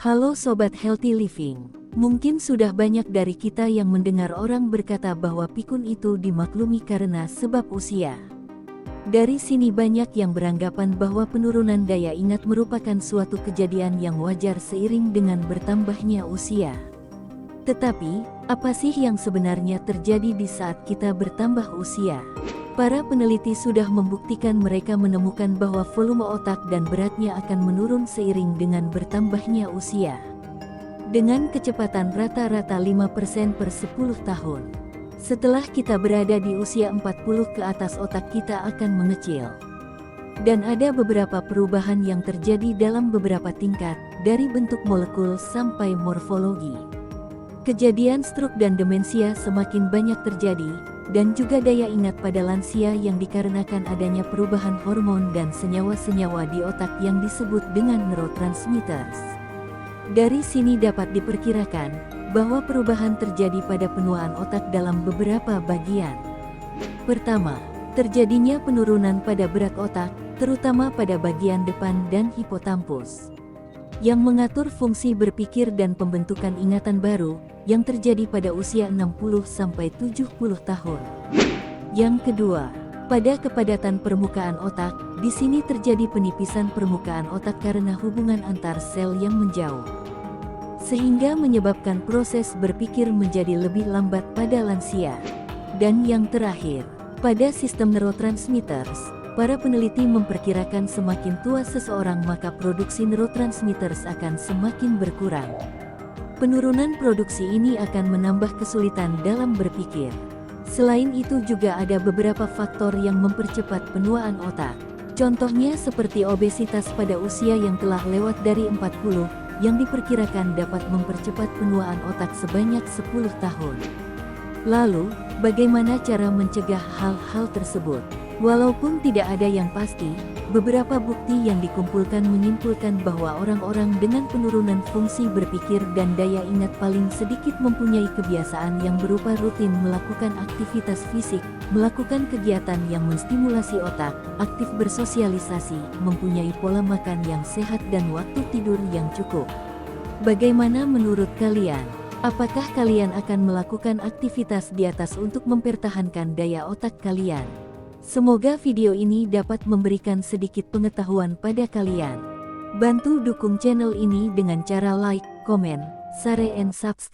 Halo Sobat Healthy Living, mungkin sudah banyak dari kita yang mendengar orang berkata bahwa pikun itu dimaklumi karena sebab usia. Dari sini banyak yang beranggapan bahwa penurunan daya ingat merupakan suatu kejadian yang wajar seiring dengan bertambahnya usia. Tetapi, apa sih yang sebenarnya terjadi di saat kita bertambah usia? Para peneliti sudah membuktikan mereka menemukan bahwa volume otak dan beratnya akan menurun seiring dengan bertambahnya usia. Dengan kecepatan rata-rata 5% per 10 tahun. Setelah kita berada di usia 40 ke atas, otak kita akan mengecil. Dan ada beberapa perubahan yang terjadi dalam beberapa tingkat, dari bentuk molekul sampai morfologi. Kejadian stroke dan demensia semakin banyak terjadi, dan juga daya ingat pada lansia yang dikarenakan adanya perubahan hormon dan senyawa-senyawa di otak yang disebut dengan neurotransmitters. Dari sini dapat diperkirakan bahwa perubahan terjadi pada penuaan otak dalam beberapa bagian. Pertama, terjadinya penurunan pada berat otak, terutama pada bagian depan dan hipotampus, yang mengatur fungsi berpikir dan pembentukan ingatan baru, yang terjadi pada usia 60-70 tahun. Yang kedua, pada kepadatan permukaan otak, di sini terjadi penipisan permukaan otak karena hubungan antar sel yang menjauh. Sehingga menyebabkan proses berpikir menjadi lebih lambat pada lansia. Dan yang terakhir, pada sistem neurotransmitters, para peneliti memperkirakan semakin tua seseorang maka produksi neurotransmitters akan semakin berkurang. Penurunan produksi ini akan menambah kesulitan dalam berpikir. Selain itu juga ada beberapa faktor yang mempercepat penuaan otak. Contohnya seperti obesitas pada usia yang telah lewat dari 40, yang diperkirakan dapat mempercepat penuaan otak sebanyak 10 tahun. Lalu, bagaimana cara mencegah hal-hal tersebut? Walaupun tidak ada yang pasti, beberapa bukti yang dikumpulkan menyimpulkan bahwa orang-orang dengan penurunan fungsi berpikir dan daya ingat paling sedikit mempunyai kebiasaan yang berupa rutin melakukan aktivitas fisik, melakukan kegiatan yang menstimulasi otak, aktif bersosialisasi, mempunyai pola makan yang sehat dan waktu tidur yang cukup. Bagaimana menurut kalian? Apakah kalian akan melakukan aktivitas di atas untuk mempertahankan daya otak kalian? Semoga video ini dapat memberikan sedikit pengetahuan pada kalian. Bantu dukung channel ini dengan cara like, komen, share, and subscribe.